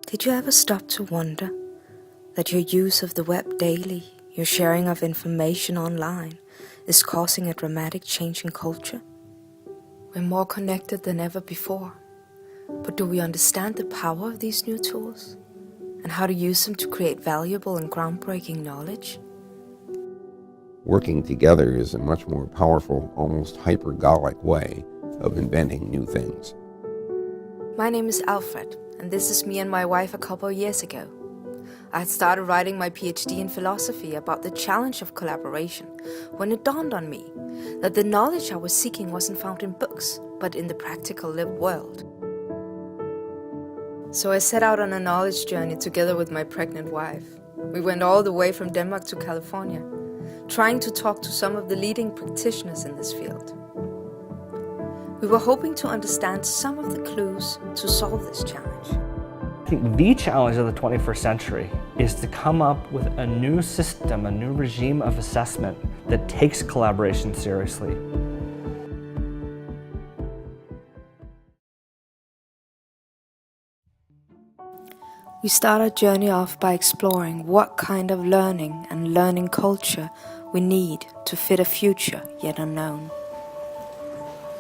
Did you ever stop to wonder that your use of the web daily, your sharing of information online, is causing a dramatic change in culture? We're more connected than ever before, but do we understand the power of these new tools and how to use them to create valuable and groundbreaking knowledge? Working together is a much more powerful, almost hypergolic way of inventing new things. My name is Alfred, and this is me and my wife a couple of years ago. I had started writing my PhD in philosophy about the challenge of collaboration when it dawned on me that the knowledge I was seeking wasn't found in books, but in the practical lived world. So I set out on a knowledge journey together with my pregnant wife. We went all the way from Denmark to California, trying to talk to some of the leading practitioners in this field. We were hoping to understand some of the clues to solve this challenge. I think the challenge of the 21st century is to come up with a new system, a new regime of assessment that takes collaboration seriously. We start our journey off by exploring what kind of learning and learning culture we need to fit a future yet unknown.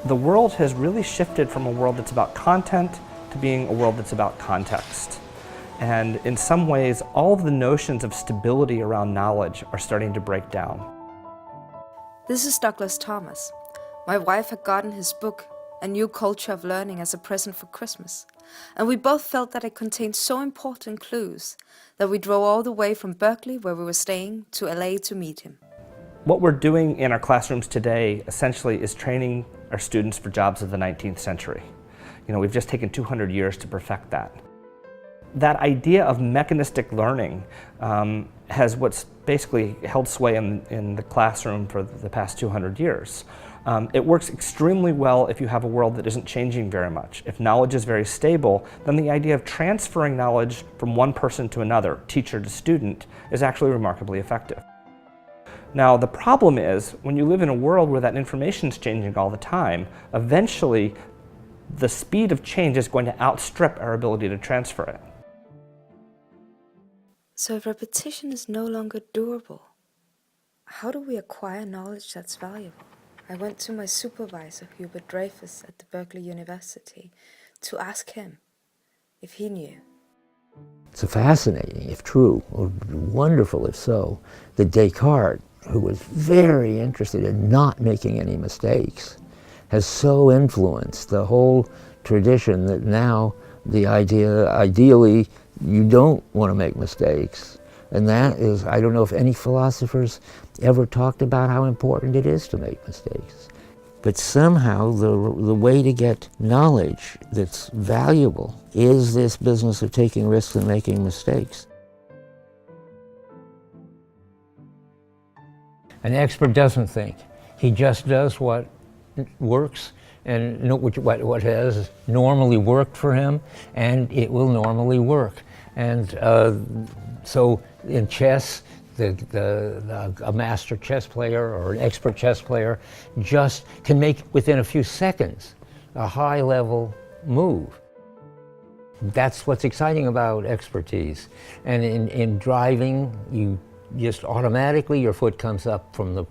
The world has really shifted from a world that's about content to being a world that's about context. And in some ways, all of the notions of stability around knowledge are starting to break down. This is Douglas Thomas. My wife had gotten his book, A New Culture of Learning, as a present for Christmas. And we both felt that it contained so important clues that we drove all the way from Berkeley, where we were staying, to LA to meet him. What we're doing in our classrooms today essentially is training our students for jobs of the 19th century. We've just taken 200 years to perfect that. That idea of mechanistic learning has what's basically held sway in the classroom for the past 200 years. It works extremely well if you have a world that isn't changing very much. If knowledge is very stable, then the idea of transferring knowledge from one person to another, teacher to student, is actually remarkably effective. Now, the problem is, when you live in a world where that information is changing all the time, eventually the speed of change is going to outstrip our ability to transfer it. So if repetition is no longer durable, how do we acquire knowledge that's valuable? I went to my supervisor, Hubert Dreyfus, at the Berkeley University, to ask him if he knew. It's fascinating, if true, or wonderful if so, that Descartes, who was very interested in not making any mistakes, has so influenced the whole tradition that now the idea, ideally, you don't want to make mistakes. And that is, I don't know if any philosophers ever talked about how important it is to make mistakes. But somehow the way to get knowledge that's valuable is this business of taking risks and making mistakes. An expert doesn't think. He just does what works and what has normally worked for him, and it will normally work. And so in chess, a master chess player or an expert chess player just can make, within a few seconds, a high-level move. That's what's exciting about expertise. And in driving, you just automatically, your foot comes up from the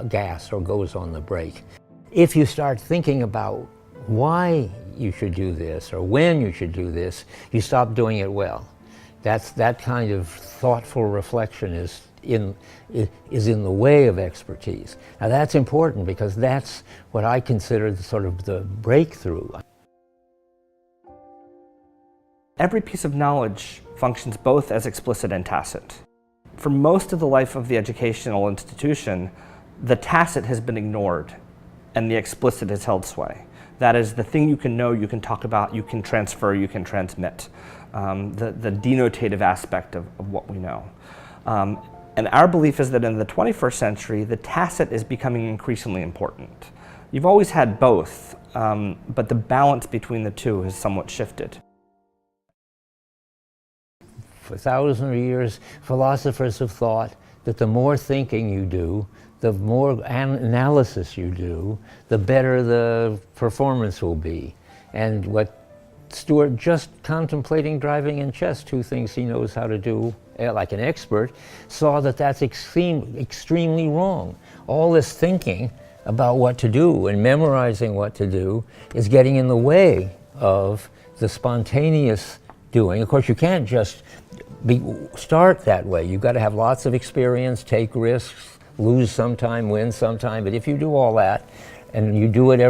gas or goes on the brake. If you start thinking about why you should do this or when you should do this, you stop doing it well. That kind of thoughtful reflection is in the way of expertise. Now that's important because that's what I consider the breakthrough. Every piece of knowledge functions both as explicit and tacit. For most of the life of the educational institution, the tacit has been ignored and the explicit has held sway. That is, the thing you can know, you can talk about, you can transfer, you can transmit. The denotative aspect of what we know. And our belief is that in the 21st century, the tacit is becoming increasingly important. You've always had both, but the balance between the two has somewhat shifted. For thousands of years, philosophers have thought that the more thinking you do, the more analysis you do, the better the performance will be. And what Stewart just contemplating driving and chess, two things he knows how to do like an expert, saw that that's extremely wrong. All this thinking about what to do and memorizing what to do is getting in the way of the spontaneous doing. Of course, you can't just start that way. You've got to have lots of experience, take risks, lose sometime, win sometime. But if you do all that, and you do it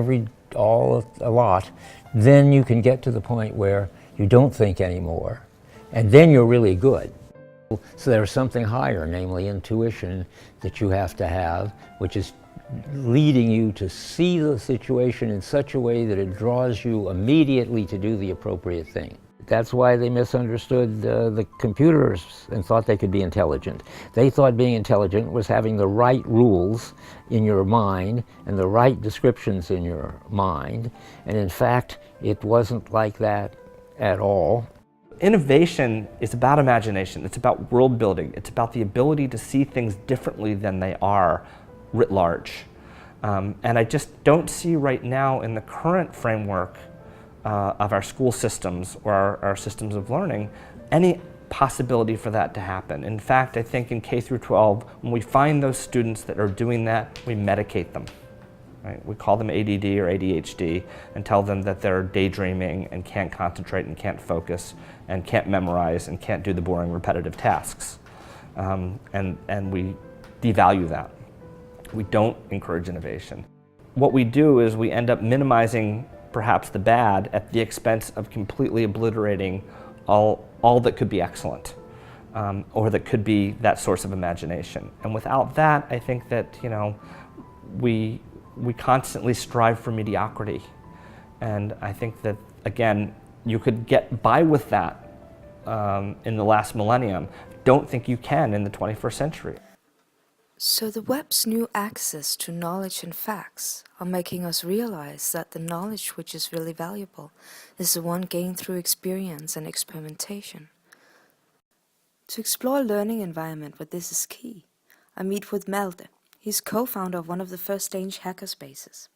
a lot, then you can get to the point where you don't think anymore, and then you're really good. So there's something higher, namely intuition, that you have to have, which is leading you to see the situation in such a way that it draws you immediately to do the appropriate thing. That's why they misunderstood the computers and thought they could be intelligent. They thought being intelligent was having the right rules in your mind and the right descriptions in your mind. And in fact, it wasn't like that at all. Innovation is about imagination. It's about world building. It's about the ability to see things differently than they are writ large. And I just don't see right now in the current framework of our school systems or our systems of learning any possibility for that to happen. In fact, I think in K through 12, when we find those students that are doing that, we medicate them. Right? We call them ADD or ADHD and tell them that they're daydreaming and can't concentrate and can't focus and can't memorize and can't do the boring repetitive tasks. And we devalue that. We don't encourage innovation. What we do is we end up minimizing perhaps the bad at the expense of completely obliterating all that could be excellent, or that could be that source of imagination. And without that, I think that we constantly strive for mediocrity. And I think that, again, you could get by with that in the last millennium. Don't think you can in the 21st century. So the web's new access to knowledge and facts are making us realize that the knowledge which is really valuable is the one gained through experience and experimentation. To explore a learning environment where this is key, I meet with Malte. He's co-founder of one of the first Danish hackerspaces.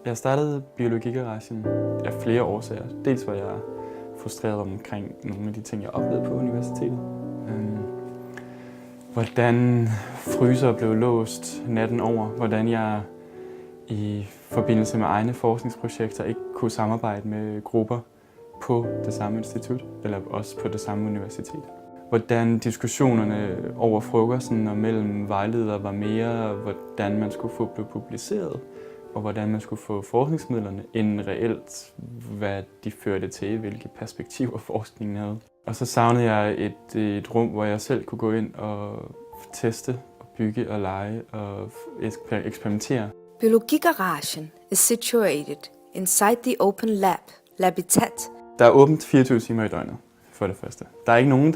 Jeg startede biologigaragen af flere årsager. Dels var jeg frustreret omkring nogle af de ting, jeg oplevede på universitetet. Hvordan fryser blev låst natten over. Hvordan jeg i forbindelse med egne forskningsprojekter ikke kunne samarbejde med grupper på det samme institut, eller også på det samme universitet. Hvordan diskussionerne over frokosten og mellem vejledere var mere, hvordan man skulle få blevet publiceret, og hvordan man skulle få forskningsmidlerne, end reelt, hvad de førte til, hvilke perspektiver forskningen havde. Og så savnede jeg et rum, hvor jeg selv kunne gå ind og teste, og bygge og lege og eksperimentere. Biologigaragen is situated inside the open lab, Labitat. Der er åbent 24 timer i døgnet, for det første. Der er ikke nogen,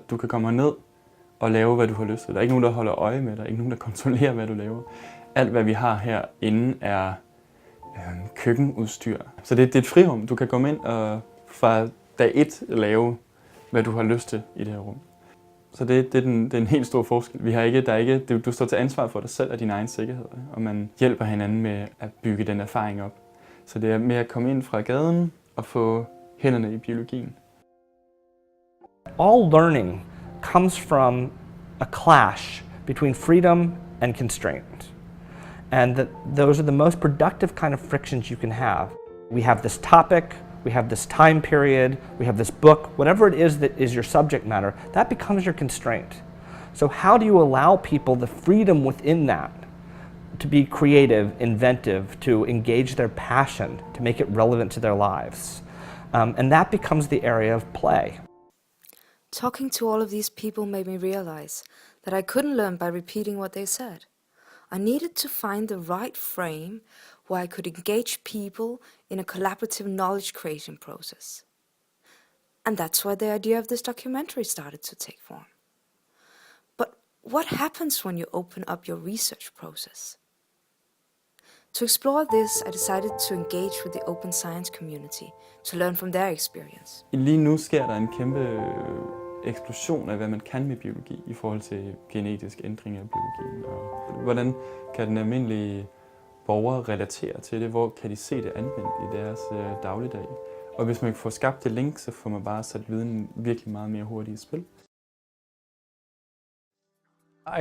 du kan komme ned og lave, hvad du har lyst til. Der er ikke nogen, der holder øje med dig. Der er ikke nogen, der kontrollerer, hvad du laver. Alt, hvad vi har herinde, er køkkenudstyr. Så det er et frirum. Du kan komme ind og fra dag 1 lave, hvad du har lyst til i det her rum. Så det er en helt stor forskel. Du står til ansvar for dig selv og din egen sikkerhed, og man hjælper hinanden med at bygge den erfaring op. Så det er med at komme ind fra gaden og få hænderne i biologien. All learning comes from a clash between freedom and constraint. And those are the most productive kind of frictions you can have. We have this topic, we have this time period, we have this book, whatever it is that is your subject matter, that becomes your constraint. So how do you allow people the freedom within that to be creative, inventive, to engage their passion, to make it relevant to their lives? And that becomes the area of play. Talking to all of these people made me realize that I couldn't learn by repeating what they said. I needed to find the right frame where I could engage people in a collaborative knowledge creation process. And that's why the idea of this documentary started to take form. But what happens when you open up your research process? To explore this, I decided to engage with the open science community to learn from their experience. Lige nu sker der en kæmpe eksplosion af, hvad man kan med biologi i forhold til genetisk ændring af biologien. Og hvordan kan den almindelige borger relatere til det? Hvor kan de se det anvendt i deres dagligdag? Og hvis man får skabt det link, så får man bare sat viden virkelig meget mere hurtigt i spil.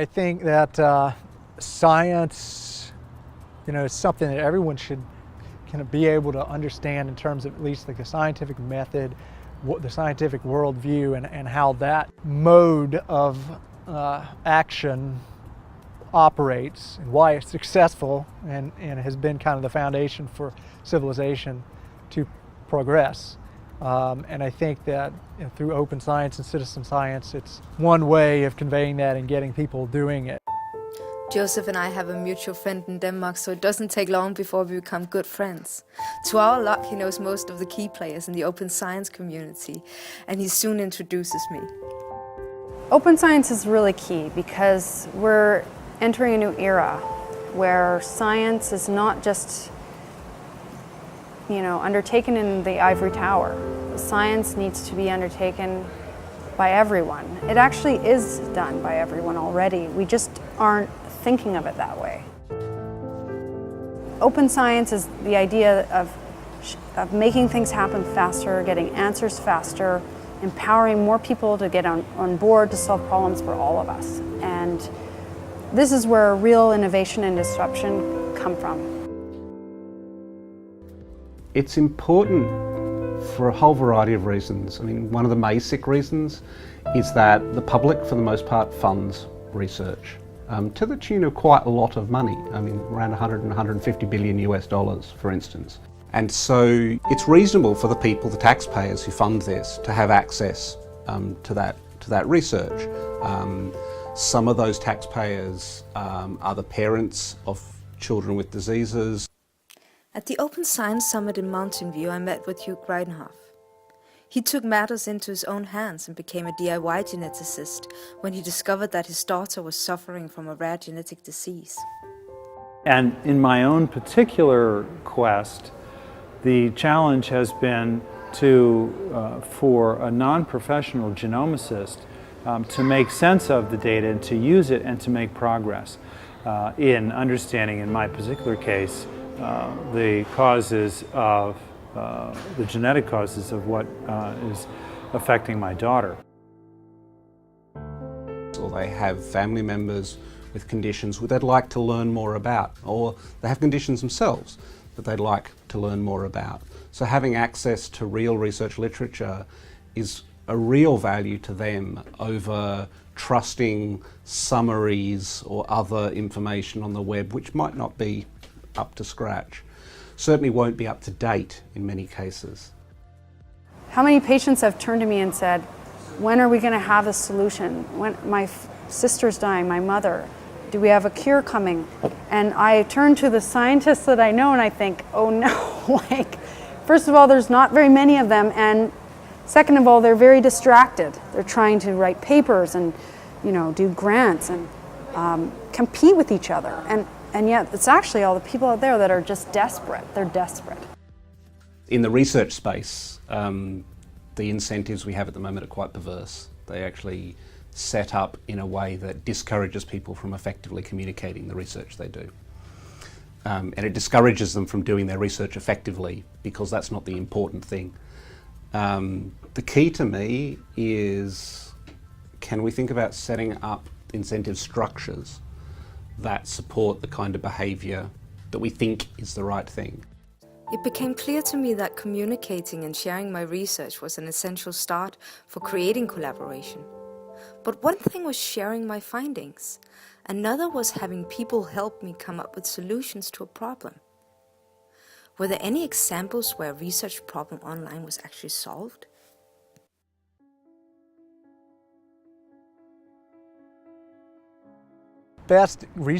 I think that science, is something that everyone should kind of be able to understand in terms of at least like the scientific method, the scientific worldview, and how that mode of action operates and why it's successful and has been kind of the foundation for civilization to progress. And I think that through open science and citizen science, it's one way of conveying that and getting people doing it. Joseph and I have a mutual friend in Denmark, so it doesn't take long before we become good friends. To our luck, he knows most of the key players in the open science community, and he soon introduces me. Open science is really key because we're entering a new era where science is not just undertaken in the ivory tower. Science needs to be undertaken by everyone. It actually is done by everyone already. We just aren't thinking of it that way. Open science is the idea of making things happen faster, getting answers faster, empowering more people to get on board to solve problems for all of us. And this is where real innovation and disruption come from. It's important for a whole variety of reasons. I mean, one of the basic reasons is that the public, for the most part, funds research to the tune of quite a lot of money. I mean, around 100 and 150 billion US dollars, for instance. And so it's reasonable for the people, the taxpayers who fund this, to have access to that research. Some of those taxpayers are the parents of children with diseases. At the Open Science Summit in Mountain View, I met with Hugh Greidenhoff. He took matters into his own hands and became a DIY geneticist when he discovered that his daughter was suffering from a rare genetic disease. And in my own particular quest, the challenge has been for a non-professional genomicist to make sense of the data and to use it and to make progress in understanding, in my particular case, the causes of the genetic causes of what is affecting my daughter. Or they have family members with conditions they'd like to learn more about, or they have conditions themselves that they'd like to learn more about. So having access to real research literature is a real value to them over trusting summaries or other information on the web which might not be up to scratch. Certainly won't be up to date in many cases. How many patients have turned to me and said, when are we going to have a solution? When my sister's dying, my mother, do we have a cure coming? And I turn to the scientists that I know and I think, oh no, first of all, there's not very many of them, and second of all, they're very distracted. They're trying to write papers and do grants and compete with each other. And yet it's actually all the people out there that are just desperate. They're desperate. In the research space, the incentives we have at the moment are quite perverse. They actually set up in a way that discourages people from effectively communicating the research they do. And it discourages them from doing their research effectively because that's not the important thing. The key to me is, can we think about setting up incentive structures that support the kind of behaviour that we think is the right thing? It became clear to me that communicating and sharing my research was an essential start for creating collaboration. But one thing was sharing my findings. Another was having people help me come up with solutions to a problem. Were there any examples where a research problem online was actually solved? Best research